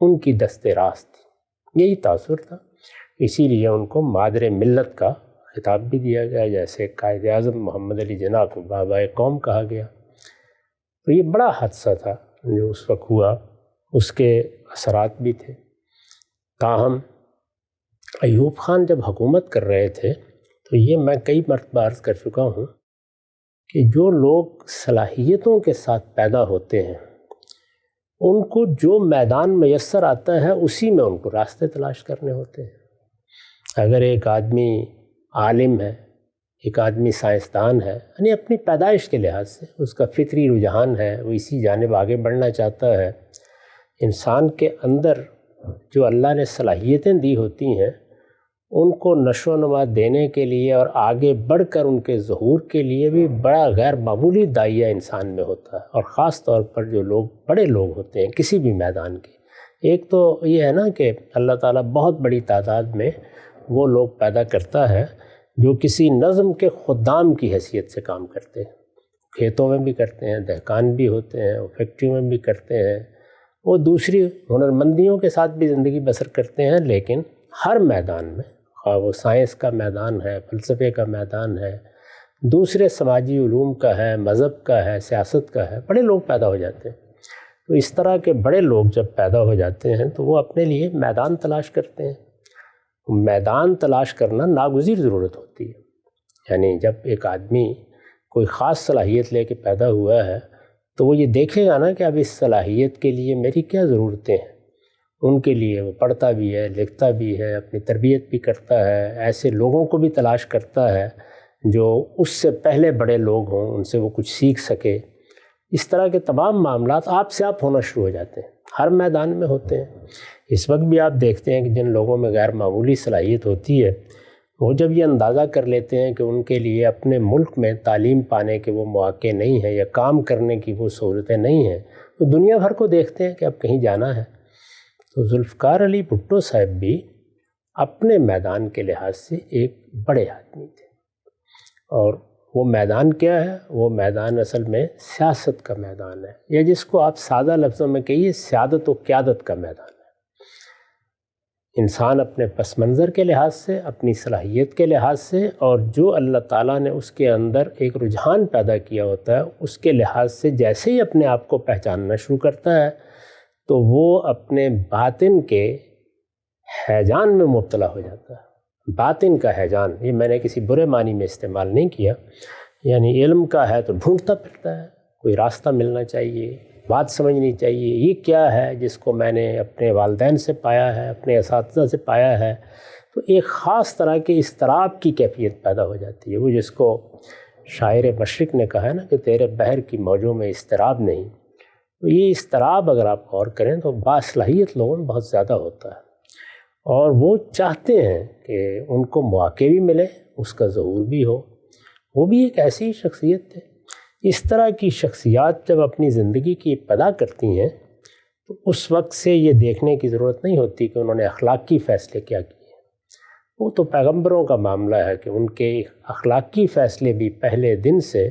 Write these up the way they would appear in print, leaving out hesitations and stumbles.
ان کی دست راست تھی، یہی تاثر تھا۔ اسی لیے ان کو مادر ملت کا خطاب بھی دیا گیا، جیسے قائد اعظم محمد علی جناح کو بابا قوم کہا گیا۔ تو یہ بڑا حادثہ تھا جو اس وقت ہوا، اس کے اثرات بھی تھے۔ تاہم ایوب خان جب حکومت کر رہے تھے تو یہ میں کئی مرتبہ عرض کر چکا ہوں کہ جو لوگ صلاحیتوں کے ساتھ پیدا ہوتے ہیں ان کو جو میدان میسر آتا ہے اسی میں ان کو راستے تلاش کرنے ہوتے ہیں۔ اگر ایک آدمی عالم ہے، ایک آدمی سائنسدان ہے، یعنی اپنی پیدائش کے لحاظ سے اس کا فطری رجحان ہے، وہ اسی جانب آگے بڑھنا چاہتا ہے، انسان کے اندر جو اللہ نے صلاحیتیں دی ہوتی ہیں ان کو نشو و نما دینے کے لیے اور آگے بڑھ کر ان کے ظہور کے لیے بھی بڑا غیر معمولی داعیہ انسان میں ہوتا ہے۔ اور خاص طور پر جو لوگ بڑے لوگ ہوتے ہیں کسی بھی میدان کے، ایک تو یہ ہے نا کہ اللہ تعالیٰ بہت بڑی تعداد میں وہ لوگ پیدا کرتا ہے جو کسی نظم کے خدام کی حیثیت سے کام کرتے ہیں، کھیتوں میں بھی کرتے ہیں، دہقان بھی ہوتے ہیں، وہ فیکٹریوں میں بھی کرتے ہیں، وہ دوسری ہنرمندیوں کے ساتھ بھی زندگی بسر کرتے ہیں، لیکن ہر میدان میں، خواہ وہ سائنس کا میدان ہے، فلسفے کا میدان ہے، دوسرے سماجی علوم کا ہے، مذہب کا ہے، سیاست کا ہے، بڑے لوگ پیدا ہو جاتے ہیں۔ تو اس طرح کے بڑے لوگ جب پیدا ہو جاتے ہیں تو وہ اپنے لیے میدان تلاش کرتے ہیں۔ میدان تلاش کرنا ناگزیر ضرورت ہوتی ہے، یعنی جب ایک آدمی کوئی خاص صلاحیت لے کے پیدا ہوا ہے تو وہ یہ دیکھے گا نا کہ اب اس صلاحیت کے لیے میری کیا ضرورتیں ہیں، ان کے لیے وہ پڑھتا بھی ہے، لکھتا بھی ہے، اپنی تربیت بھی کرتا ہے، ایسے لوگوں کو بھی تلاش کرتا ہے جو اس سے پہلے بڑے لوگ ہوں، ان سے وہ کچھ سیکھ سکے۔ اس طرح کے تمام معاملات آپ سے آپ ہونا شروع ہو جاتے ہیں، ہر میدان میں ہوتے ہیں۔ اس وقت بھی آپ دیکھتے ہیں کہ جن لوگوں میں غیر معمولی صلاحیت ہوتی ہے وہ جب یہ اندازہ کر لیتے ہیں کہ ان کے لیے اپنے ملک میں تعلیم پانے کے وہ مواقع نہیں ہیں یا کام کرنے کی وہ سہولتیں نہیں ہیں، تو دنیا بھر کو دیکھتے ہیں کہ اب کہیں جانا ہے۔ تو ذوالفقار علی بھٹو صاحب بھی اپنے میدان کے لحاظ سے ایک بڑے آدمی تھے، اور وہ میدان کیا ہے؟ وہ میدان اصل میں سیاست کا میدان ہے، یا جس کو آپ سادہ لفظوں میں کہیے سیادت و قیادت کا میدان ہے۔ انسان اپنے پس منظر کے لحاظ سے، اپنی صلاحیت کے لحاظ سے، اور جو اللہ تعالیٰ نے اس کے اندر ایک رجحان پیدا کیا ہوتا ہے اس کے لحاظ سے جیسے ہی اپنے آپ کو پہچاننا شروع کرتا ہے تو وہ اپنے باطن کے ہیجان میں مبتلا ہو جاتا ہے۔ باطن کا ہیجان، یہ میں نے کسی برے معنی میں استعمال نہیں کیا، یعنی علم کا ہے تو ڈھونڈتا پھرتا ہے، کوئی راستہ ملنا چاہیے، بات سمجھنی چاہیے، یہ کیا ہے جس کو میں نے اپنے والدین سے پایا ہے، اپنے اساتذہ سے پایا ہے۔ تو ایک خاص طرح کے اضطراب کی کیفیت پیدا ہو جاتی ہے، وہ جس کو شاعر مشرق نے کہا ہے نا کہ تیرے بحر کی موجوں میں اضطراب نہیں۔ تو یہ اضطراب اگر آپ غور کریں تو باصلاحیت لوگوں میں بہت زیادہ ہوتا ہے، اور وہ چاہتے ہیں کہ ان کو مواقع بھی ملے، اس کا ظہور بھی ہو۔ وہ بھی ایک ایسی شخصیت تھے۔ اس طرح کی شخصیات جب اپنی زندگی کی ابتدا کرتی ہیں تو اس وقت سے یہ دیکھنے کی ضرورت نہیں ہوتی کہ انہوں نے اخلاقی فیصلے کیا کیے، وہ تو پیغمبروں کا معاملہ ہے کہ ان کے اخلاقی فیصلے بھی پہلے دن سے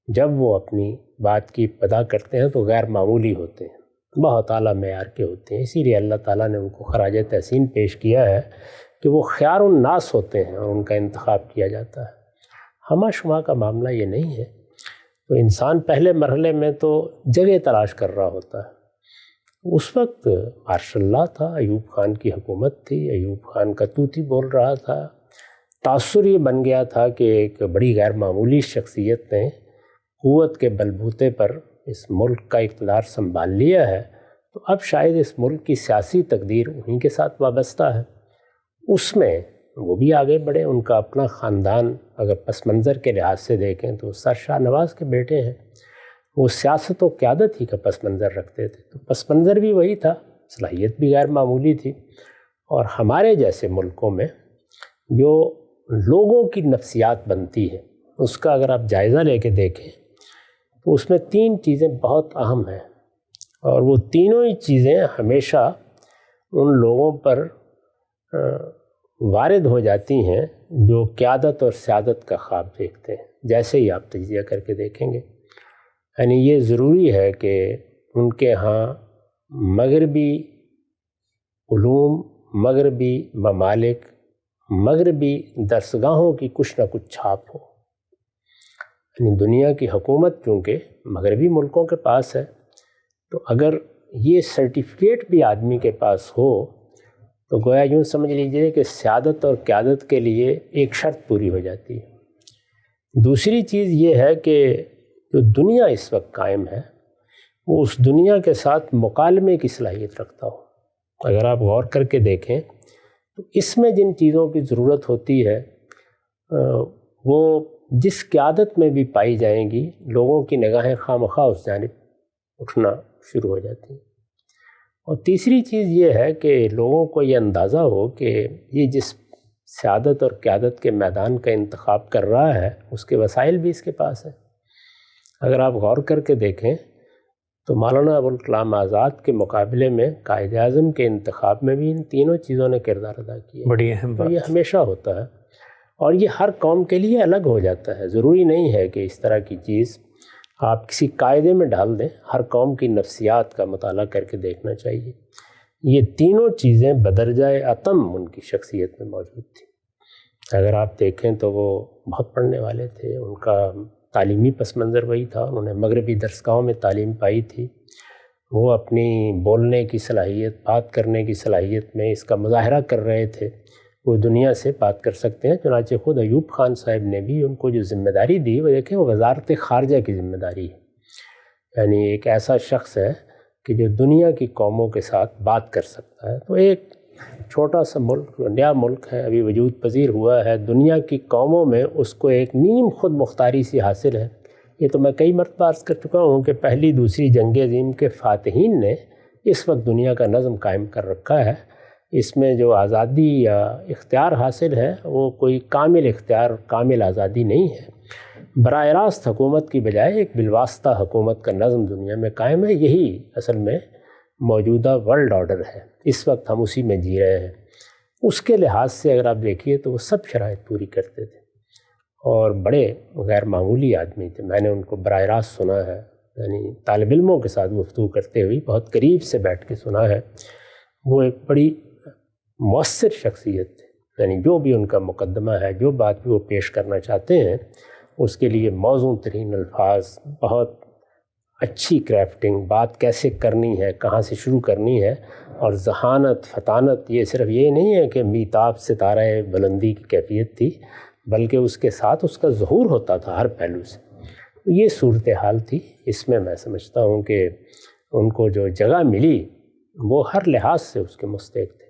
جب وہ اپنی بات کی ابتدا کرتے ہیں تو غیر معمولی ہوتے ہیں، بہت اعلیٰ معیار کے ہوتے ہیں۔ اسی لیے اللہ تعالیٰ نے ان کو خراج تحسین پیش کیا ہے کہ وہ خیار الناس ہوتے ہیں اور ان کا انتخاب کیا جاتا ہے۔ ہمہ شمہ کا معاملہ یہ نہیں ہے۔ تو انسان پہلے مرحلے میں تو جگہ تلاش کر رہا ہوتا ہے۔ اس وقت ماشاء اللہ تھا، ایوب خان کی حکومت تھی، ایوب خان کا توتی بول رہا تھا، تاثر یہ بن گیا تھا کہ ایک بڑی غیر معمولی شخصیت نے قوت کے بلبوتے پر اس ملک کا اقتدار سنبھال لیا ہے، تو اب شاید اس ملک کی سیاسی تقدیر انہی کے ساتھ وابستہ ہے۔ اس میں وہ بھی آگے بڑھے، ان کا اپنا خاندان اگر پس منظر کے لحاظ سے دیکھیں تو سر شاہ نواز کے بیٹے ہیں، وہ سیاست و قیادت ہی کا پس منظر رکھتے تھے، تو پس منظر بھی وہی تھا، صلاحیت بھی غیر معمولی تھی۔ اور ہمارے جیسے ملکوں میں جو لوگوں کی نفسیات بنتی ہے اس کا اگر آپ جائزہ لے کے دیکھیں تو اس میں 3 چیزیں بہت اہم ہیں، اور وہ تینوں ہی چیزیں ہمیشہ ان لوگوں پر وارد ہو جاتی ہیں جو قیادت اور سیادت کا خواب دیکھتے ہیں، جیسے ہی آپ تجزیہ کر کے دیکھیں گے۔ یعنی یہ ضروری ہے کہ ان کے ہاں مغربی علوم، مغربی ممالک، مغربی درسگاہوں کی کچھ نہ کچھ چھاپ ہو. یعنی دنیا کی حکومت چونکہ مغربی ملکوں کے پاس ہے، تو اگر یہ سرٹیفکیٹ بھی آدمی کے پاس ہو تو گویا یوں سمجھ لیجئے کہ سیادت اور قیادت کے لیے ایک شرط پوری ہو جاتی ہے. دوسری چیز یہ ہے کہ جو دنیا اس وقت قائم ہے وہ اس دنیا کے ساتھ مکالمے کی صلاحیت رکھتا ہو. اگر آپ غور کر کے دیکھیں تو اس میں جن چیزوں کی ضرورت ہوتی ہے وہ جس قیادت میں بھی پائی جائیں گی، لوگوں کی نگاہیں خواہ اس جانب اٹھنا شروع ہو جاتی ہیں. اور تیسری چیز یہ ہے کہ لوگوں کو یہ اندازہ ہو کہ یہ جس سیادت اور قیادت کے میدان کا انتخاب کر رہا ہے اس کے وسائل بھی اس کے پاس ہیں. اگر آپ غور کر کے دیکھیں تو مولانا ابوالکلام آزاد کے مقابلے میں قائد اعظم کے انتخاب میں بھی ان تینوں چیزوں نے کردار ادا کیا. بڑی اہم بات. یہ ہمیشہ ہوتا ہے اور یہ ہر قوم کے لیے الگ ہو جاتا ہے. ضروری نہیں ہے کہ اس طرح کی چیز آپ کسی قاعدے میں ڈال دیں. ہر قوم کی نفسیات کا مطالعہ کر کے دیکھنا چاہیے. یہ تینوں چیزیں بدرجۂ اتم ان کی شخصیت میں موجود تھیں. اگر آپ دیکھیں تو وہ بہت پڑھنے والے تھے، ان کا تعلیمی پس منظر وہی تھا، انہوں نے مغربی درسگاہوں میں تعلیم پائی تھی. وہ اپنی بولنے کی صلاحیت، بات کرنے کی صلاحیت میں اس کا مظاہرہ کر رہے تھے. وہ دنیا سے بات کر سکتے ہیں. چنانچہ خود ایوب خان صاحب نے بھی ان کو جو ذمہ داری دی وہ دیکھیں وہ وزارت خارجہ کی ذمہ داری ہے. یعنی ایک ایسا شخص ہے کہ جو دنیا کی قوموں کے ساتھ بات کر سکتا ہے. تو ایک چھوٹا سا ملک، نیا ملک ہے، ابھی وجود پذیر ہوا ہے، دنیا کی قوموں میں اس کو ایک نیم خود مختاری سی حاصل ہے. یہ تو میں کئی مرتبہ عرض کر چکا ہوں کہ پہلی دوسری جنگ عظیم کے فاتحین نے اس وقت دنیا کا نظم قائم کر رکھا ہے. اس میں جو آزادی یا اختیار حاصل ہے وہ کوئی کامل اختیار، کامل آزادی نہیں ہے. براہ راست حکومت کی بجائے ایک بالواسطہ حکومت کا نظم دنیا میں قائم ہے. یہی اصل میں موجودہ ورلڈ آرڈر ہے. اس وقت ہم اسی میں جی رہے ہیں. اس کے لحاظ سے اگر آپ دیکھیے تو وہ سب شرائط پوری کرتے تھے اور بڑے غیر معمولی آدمی تھے. میں نے ان کو براہ راست سنا ہے، یعنی طالب علموں کے ساتھ گفتگو کرتے ہوئے بہت قریب سے بیٹھ کے سنا ہے. وہ ایک بڑی مؤثر شخصیت تھے. یعنی جو بھی ان کا مقدمہ ہے، جو بات بھی وہ پیش کرنا چاہتے ہیں، اس کے لیے موزوں ترین الفاظ، بہت اچھی کرافٹنگ، بات کیسے کرنی ہے، کہاں سے شروع کرنی ہے، اور ذہانت، فطانت. یہ صرف یہ نہیں ہے کہ میتاب ستارہ بلندی کی کیفیت تھی، بلکہ اس کے ساتھ اس کا ظہور ہوتا تھا ہر پہلو سے. یہ صورتحال تھی. اس میں میں سمجھتا ہوں کہ ان کو جو جگہ ملی وہ ہر لحاظ سے اس کے مستحق تھے.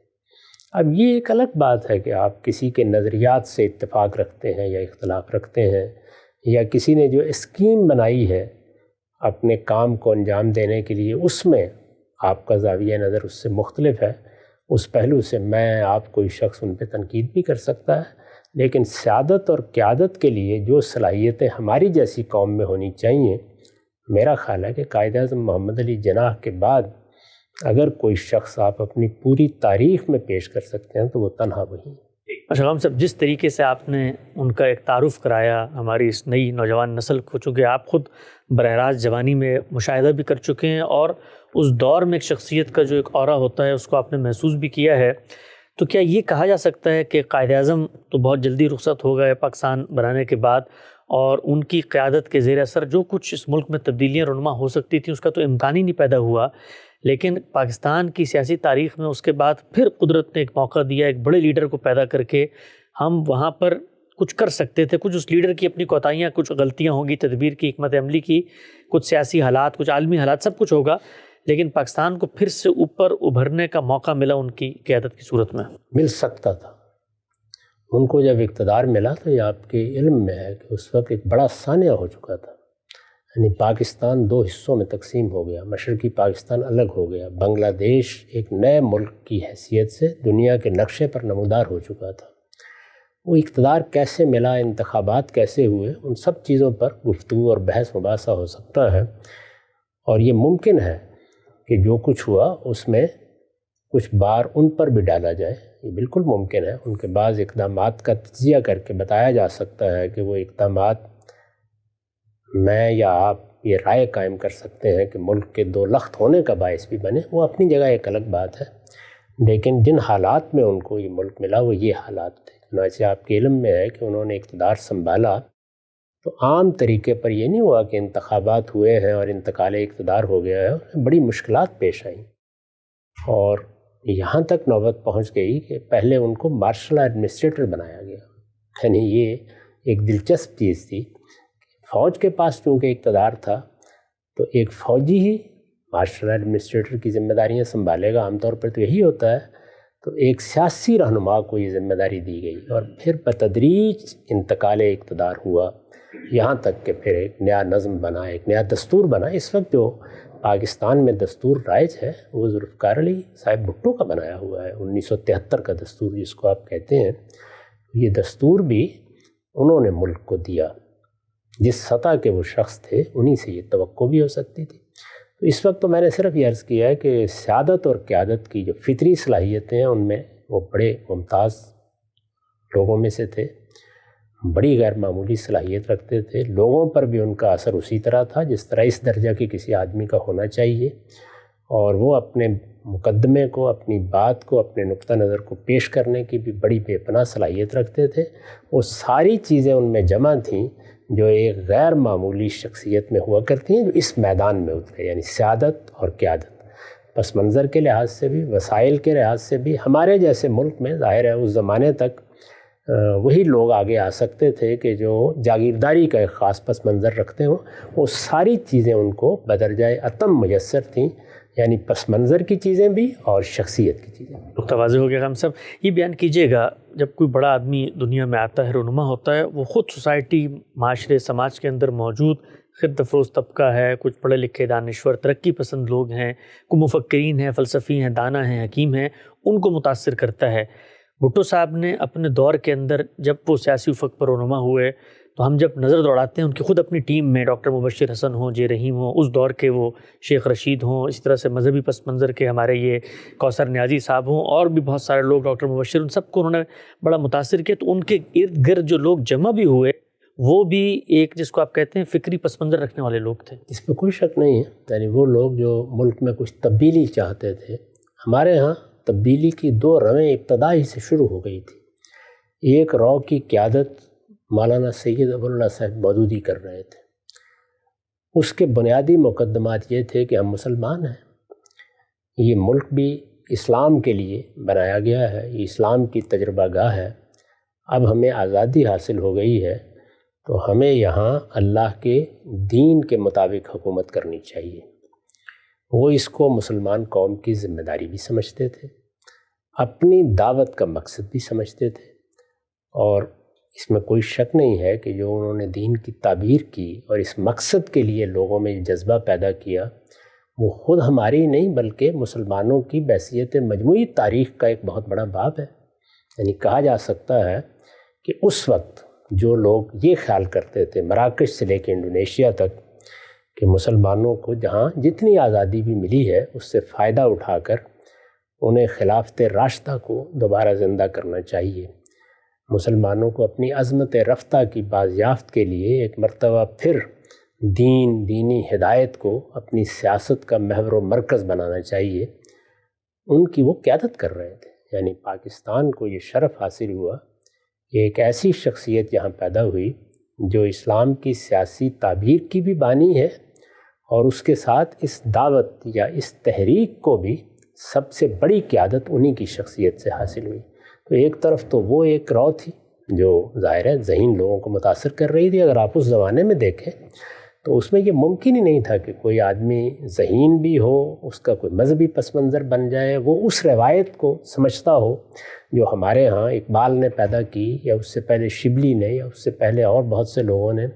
اب یہ ایک الگ بات ہے کہ آپ کسی کے نظریات سے اتفاق رکھتے ہیں یا اختلاف رکھتے ہیں، یا کسی نے جو اسکیم بنائی ہے اپنے کام کو انجام دینے کے لیے اس میں آپ کا زاویہ نظر اس سے مختلف ہے. اس پہلو سے میں آپ کوئی شخص ان پہ تنقید بھی کر سکتا ہے، لیکن سیادت اور قیادت کے لیے جو صلاحیتیں ہماری جیسی قوم میں ہونی چاہیے، میرا خیال ہے کہ قائد اعظم محمد علی جناح کے بعد اگر کوئی شخص آپ اپنی پوری تاریخ میں پیش کر سکتے ہیں تو وہ تنہا وہی ہے. اشرف غام صاحب، جس طریقے سے آپ نے ان کا ایک تعارف کرایا ہماری اس نئی نوجوان نسل کو، چونکہ آپ خود براہ راست جوانی میں مشاہدہ بھی کر چکے ہیں اور اس دور میں ایک شخصیت کا جو ایک اورا ہوتا ہے اس کو آپ نے محسوس بھی کیا ہے، تو کیا یہ کہا جا سکتا ہے کہ قائد اعظم تو بہت جلدی رخصت ہو گئے پاکستان بنانے کے بعد، اور ان کی قیادت کے زیر اثر جو کچھ اس ملک میں تبدیلیاں رونما ہو سکتی تھیں اس کا تو امکان ہی نہیں پیدا ہوا، لیکن پاکستان کی سیاسی تاریخ میں اس کے بعد پھر قدرت نے ایک موقع دیا، ایک بڑے لیڈر کو پیدا کر کے ہم وہاں پر کچھ کر سکتے تھے. کچھ اس لیڈر کی اپنی کوتاہیاں، کچھ غلطیاں ہوں گی تدبیر کی، حکمت عملی کی، کچھ سیاسی حالات، کچھ عالمی حالات، سب کچھ ہوگا، لیکن پاکستان کو پھر سے اوپر ابھرنے کا موقع ملا ان کی قیادت کی صورت میں. مل سکتا تھا. ان کو جب اقتدار ملا تو یہ آپ کے علم میں ہے کہ اس وقت ایک بڑا سانحہ ہو چکا تھا. یعنی پاکستان دو حصوں میں تقسیم ہو گیا. مشرقی پاکستان الگ ہو گیا. بنگلہ دیش ایک نئے ملک کی حیثیت سے دنیا کے نقشے پر نمودار ہو چکا تھا. وہ اقتدار کیسے ملا، انتخابات کیسے ہوئے، ان سب چیزوں پر گفتگو اور بحث مباحثہ ہو سکتا ہے. اور یہ ممکن ہے کہ جو کچھ ہوا اس میں کچھ بار ان پر بھی ڈالا جائے. یہ بالکل ممکن ہے. ان کے بعض اقدامات کا تجزیہ کر کے بتایا جا سکتا ہے کہ وہ اقدامات میں یا آپ یہ رائے قائم کر سکتے ہیں کہ ملک کے دو لخت ہونے کا باعث بھی بنے. وہ اپنی جگہ ایک الگ بات ہے. لیکن جن حالات میں ان کو یہ ملک ملا وہ یہ حالات تھے۔ چنانچہ آپ کے علم میں ہے کہ انہوں نے اقتدار سنبھالا تو عام طریقے پر یہ نہیں ہوا کہ انتخابات ہوئے ہیں اور انتقال اقتدار ہو گیا ہے، انہیں بڑی مشکلات پیش آئیں، اور یہاں تک نوبت پہنچ گئی کہ پہلے ان کو مارشل ایڈمنسٹریٹر بنایا گیا۔ یعنی یہ ایک دلچسپ چیز تھی، فوج کے پاس چونکہ اقتدار تھا تو ایک فوجی ہی مارشل ایڈمنسٹریٹر کی ذمہ داریاں سنبھالے گا، عام طور پر تو یہی ہوتا ہے۔ تو ایک سیاسی رہنما کو یہ ذمہ داری دی گئی اور پھر بتدریج انتقال اقتدار ہوا، یہاں تک کہ پھر ایک نیا نظم بنا، ایک نیا دستور بنا۔ اس وقت جو پاکستان میں دستور رائج ہے وہ ذوالفقار علی صاحب بھٹو کا بنایا ہوا ہے، 1973 کا دستور جس کو آپ کہتے ہیں۔ یہ دستور بھی انہوں نے ملک کو دیا، جس سطح کے وہ شخص تھے انہی سے یہ توقع بھی ہو سکتی تھی۔ تو اس وقت تو میں نے صرف یہ عرض کیا ہے کہ سیادت اور قیادت کی جو فطری صلاحیتیں ہیں ان میں وہ بڑے ممتاز لوگوں میں سے تھے، بڑی غیر معمولی صلاحیت رکھتے تھے، لوگوں پر بھی ان کا اثر اسی طرح تھا جس طرح اس درجہ کے کسی آدمی کا ہونا چاہیے، اور وہ اپنے مقدمے کو، اپنی بات کو، اپنے نقطہ نظر کو پیش کرنے کی بھی بڑی بے پناہ صلاحیت رکھتے تھے۔ وہ ساری چیزیں ان میں جمع تھیں جو ایک غیر معمولی شخصیت میں ہوا کرتی ہیں جو اس میدان میں اترے، یعنی سیادت اور قیادت، پس منظر کے لحاظ سے بھی، وسائل کے لحاظ سے بھی۔ ہمارے جیسے ملک میں ظاہر ہے اس زمانے تک وہی لوگ آگے آ سکتے تھے کہ جو جاگیرداری کا ایک خاص پس منظر رکھتے ہوں، وہ ساری چیزیں ان کو بدرجۂ اتم میسر تھیں، یعنی پس منظر کی چیزیں بھی اور شخصیت کی چیزیں۔ نقطہ واضح ہو گیا خان صاحب۔ یہ بیان کیجیے گا، جب کوئی بڑا آدمی دنیا میں آتا ہے، رونما ہوتا ہے، وہ خود سوسائٹی، معاشرے، سماج کے اندر موجود خرد افروز طبقہ ہے، کچھ پڑھے لکھے دانشور ترقی پسند لوگ ہیں، کوئی مفکرین ہیں، فلسفی ہیں، دانا ہیں، حکیم ہیں، ان کو متاثر کرتا ہے۔ بھٹو صاحب نے اپنے دور کے اندر جب وہ سیاسی افق پر رونما ہوئے تو ہم جب نظر دوڑاتے ہیں ان کی خود اپنی ٹیم میں ڈاکٹر مبشر حسن ہوں، جے رحیم ہوں، اس دور کے وہ شیخ رشید ہوں، اس طرح سے مذہبی پس منظر کے ہمارے یہ کوثر نیازی صاحب ہوں، اور بھی بہت سارے لوگ، ڈاکٹر مبشر، ان سب کو انہوں نے بڑا متاثر کیا۔ تو ان کے ارد گرد جو لوگ جمع بھی ہوئے وہ بھی ایک جس کو آپ کہتے ہیں فکری پس منظر رکھنے والے لوگ تھے۔ اس میں کوئی شک نہیں ہے، یعنی وہ لوگ جو ملک میں کچھ تبدیلی چاہتے تھے۔ ہمارے ہاں تبدیلی کی دو رویں ابتدا ہی سے شروع ہو گئی تھی۔ ایک رو کی قیادت مولانا سید ابو اللہ صاحب مودودی کر رہے تھے، اس کے بنیادی مقدمات یہ تھے کہ ہم مسلمان ہیں، یہ ملک بھی اسلام کے لیے بنایا گیا ہے، یہ اسلام کی تجربہ گاہ ہے، اب ہمیں آزادی حاصل ہو گئی ہے تو ہمیں یہاں اللہ کے دین کے مطابق حکومت کرنی چاہیے۔ وہ اس کو مسلمان قوم کی ذمہ داری بھی سمجھتے تھے، اپنی دعوت کا مقصد بھی سمجھتے تھے، اور اس میں کوئی شک نہیں ہے کہ جو انہوں نے دین کی تعبیر کی اور اس مقصد کے لیے لوگوں میں جذبہ پیدا کیا، وہ خود ہماری نہیں بلکہ مسلمانوں کی بحیثیت مجموعی تاریخ کا ایک بہت بڑا باب ہے۔ یعنی کہا جا سکتا ہے کہ اس وقت جو لوگ یہ خیال کرتے تھے، مراکش سے لے کے انڈونیشیا تک، کہ مسلمانوں کو جہاں جتنی آزادی بھی ملی ہے اس سے فائدہ اٹھا کر انہیں خلافت راشدہ کو دوبارہ زندہ کرنا چاہیے، مسلمانوں کو اپنی عظمت رفتہ کی بازیافت کے لیے ایک مرتبہ پھر دینی ہدایت کو اپنی سیاست کا محور و مرکز بنانا چاہیے، ان کی وہ قیادت کر رہے تھے۔ یعنی پاکستان کو یہ شرف حاصل ہوا کہ ایک ایسی شخصیت یہاں پیدا ہوئی جو اسلام کی سیاسی تعبیر کی بھی بانی ہے، اور اس کے ساتھ اس دعوت یا اس تحریک کو بھی سب سے بڑی قیادت انہی کی شخصیت سے حاصل ہوئی۔ تو ایک طرف تو وہ ایک رو تھی جو ظاہر ہے ذہین لوگوں کو متاثر کر رہی تھی۔ اگر آپ اس زمانے میں دیکھیں تو اس میں یہ ممکن ہی نہیں تھا کہ کوئی آدمی ذہین بھی ہو، اس کا کوئی مذہبی پس منظر بن جائے، وہ اس روایت کو سمجھتا ہو جو ہمارے ہاں اقبال نے پیدا کی، یا اس سے پہلے شبلی نے، یا اس سے پہلے اور بہت سے لوگوں نے،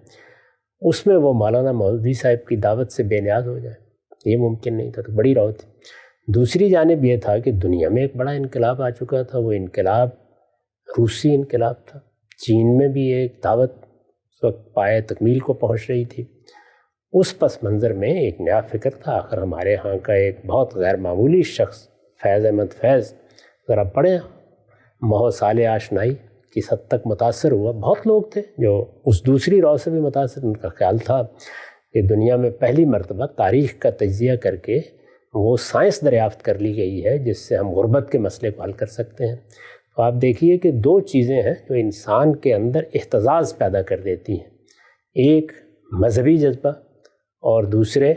اس میں وہ مولانا مودودی صاحب کی دعوت سے بے نیاز ہو جائے۔ یہ ممکن نہیں تھا، تو بڑی رو تھی۔ دوسری جانب یہ تھا کہ دنیا میں ایک بڑا انقلاب آ چکا تھا، وہ انقلاب روسی انقلاب تھا۔ چین میں بھی ایک دعوت اس وقت پائے تکمیل کو پہنچ رہی تھی۔ اس پس منظر میں ایک نیا فکر تھا۔ آخر ہمارے ہاں کا ایک بہت غیر معمولی شخص فیض احمد فیض، ذرا پڑھیں، مہو سال آشنائی کس حد تک متاثر ہوا۔ بہت لوگ تھے جو اس دوسری رو سے بھی متاثر، ان کا خیال تھا کہ دنیا میں پہلی مرتبہ تاریخ کا تجزیہ کر کے وہ سائنس دریافت کر لی گئی ہے جس سے ہم غربت کے مسئلے کو حل کر سکتے ہیں۔ تو آپ دیکھیے کہ دو چیزیں ہیں جو انسان کے اندر اہتزاز پیدا کر دیتی ہیں، ایک مذہبی جذبہ اور دوسرے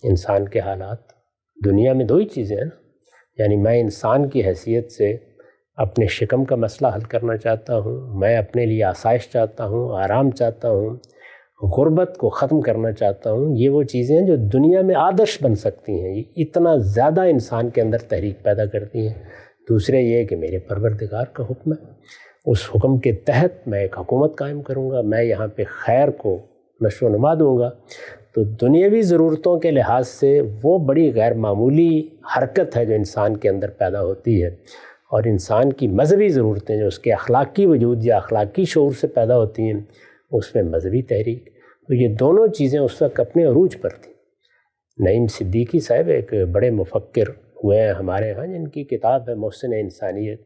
انسان کے حالات۔ دنیا میں دو ہی چیزیں ہیں نا، یعنی میں انسان کی حیثیت سے اپنے شکم کا مسئلہ حل کرنا چاہتا ہوں، میں اپنے لیے آسائش چاہتا ہوں، آرام چاہتا ہوں، غربت کو ختم کرنا چاہتا ہوں۔ یہ وہ چیزیں ہیں جو دنیا میں آدرش بن سکتی ہیں، یہ اتنا زیادہ انسان کے اندر تحریک پیدا کرتی ہیں۔ دوسرے یہ کہ میرے پروردگار کا حکم ہے، اس حکم کے تحت میں ایک حکومت قائم کروں گا، میں یہاں پہ خیر کو نشو و نما دوں گا۔ تو دنیاوی ضرورتوں کے لحاظ سے وہ بڑی غیر معمولی حرکت ہے جو انسان کے اندر پیدا ہوتی ہے، اور انسان کی مذہبی ضرورتیں جو اس کے اخلاقی وجود یا اخلاقی شعور سے پیدا ہوتی ہیں، اس میں مذہبی تحریک۔ تو یہ دونوں چیزیں اس وقت اپنے عروج پر تھیں۔ نعیم صدیقی صاحب ایک بڑے مفکر ہوئے ہیں ہمارے ہاں، جن کی کتاب ہے محسن انسانیت۔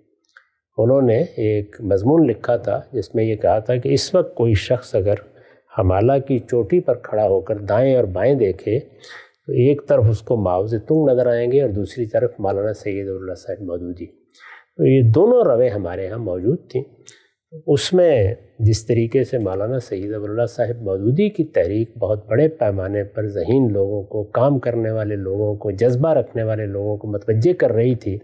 انہوں نے ایک مضمون لکھا تھا جس میں یہ کہا تھا کہ اس وقت کوئی شخص اگر ہمالہ کی چوٹی پر کھڑا ہو کر دائیں اور بائیں دیکھے تو ایک طرف اس کو معاوض تنگ نظر آئیں گے اور دوسری طرف مولانا سید اللہ صاحب مودودی۔ تو یہ دونوں رویں ہمارے ہاں موجود تھیں۔ اس میں جس طریقے سے مولانا سید اللہ صاحب مودودی کی تحریک بہت بڑے پیمانے پر ذہین لوگوں کو، کام کرنے والے لوگوں کو، جذبہ رکھنے والے لوگوں کو متوجہ کر رہی تھی،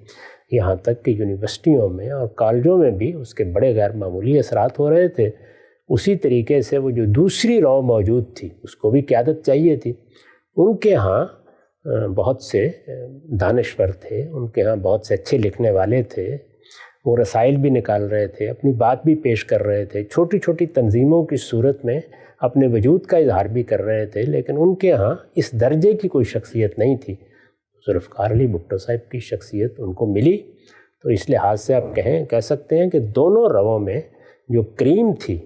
یہاں تک کہ یونیورسٹیوں میں اور کالجوں میں بھی اس کے بڑے غیر معمولی اثرات ہو رہے تھے، اسی طریقے سے وہ جو دوسری رو موجود تھی اس کو بھی قیادت چاہیے تھی۔ ان کے ہاں بہت سے دانشور تھے، ان کے ہاں بہت سے اچھے لکھنے والے تھے، وہ رسائل بھی نکال رہے تھے، اپنی بات بھی پیش کر رہے تھے، چھوٹی چھوٹی تنظیموں کی صورت میں اپنے وجود کا اظہار بھی کر رہے تھے، لیکن ان کے ہاں اس درجے کی کوئی شخصیت نہیں تھی۔ ذوالفقار علی بھٹو صاحب کی شخصیت ان کو ملی، تو اس لحاظ سے آپ کہہ سکتے ہیں کہ دونوں رووں میں جو کریم تھی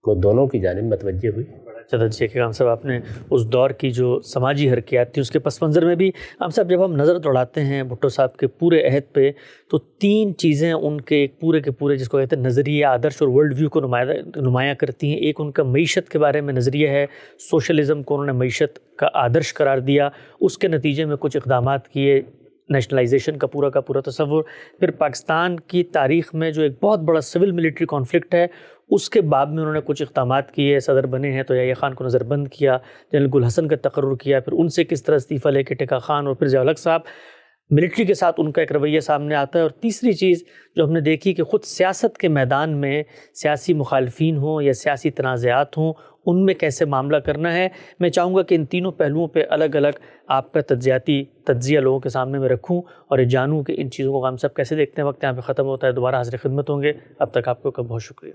وہ دونوں کی جانب متوجہ ہوئی۔ اچھا تجزیہ کہ ہم صاحب آپ نے اس دور کی جو سماجی حرکیات تھیں اس کے پس منظر میں بھی ہم صاحب جب ہم نظر دوڑاتے ہیں بھٹو صاحب کے پورے عہد پہ تو تین چیزیں ان کے ایک پورے کے پورے جس کو کہتے ہیں نظریہ، آدرش اور ورلڈ ویو کو نمایاں کرتی ہیں۔ ایک ان کا معیشت کے بارے میں نظریہ ہے، سوشلزم کو انہوں نے معیشت کا آدرش قرار دیا، اس کے نتیجے میں کچھ اقدامات کیے، نیشنلائزیشن کا پورا تصور۔ پھر پاکستان کی تاریخ میں جو ایک بہت بڑا سول ملٹری کانفلکٹ ہے اس کے باب میں انہوں نے کچھ اقدامات کیے، صدر بنے ہیں تو یحییٰ خان کو نظر بند کیا، جنرل گل حسن کا تقرر کیا، پھر ان سے کس طرح استعفیٰ لے کے ٹیکا خان اور پھر ضیاء الحق صاحب، ملٹری کے ساتھ ان کا ایک رویہ سامنے آتا ہے۔ اور تیسری چیز جو ہم نے دیکھی کہ خود سیاست کے میدان میں سیاسی مخالفین ہوں یا سیاسی تنازعات ہوں ان میں کیسے معاملہ کرنا ہے۔ میں چاہوں گا کہ ان تینوں پہلوؤں پہ الگ الگ آپ کا تجزیہ لوگوں کے سامنے میں رکھوں اور یہ جانوں کہ ان چیزوں کو ہم سب کیسے دیکھتے ہیں۔ وقت یہاں پہ ختم ہوتا ہے، دوبارہ حاضر خدمت ہوں گے، اب تک آپ کو بہت شکریہ۔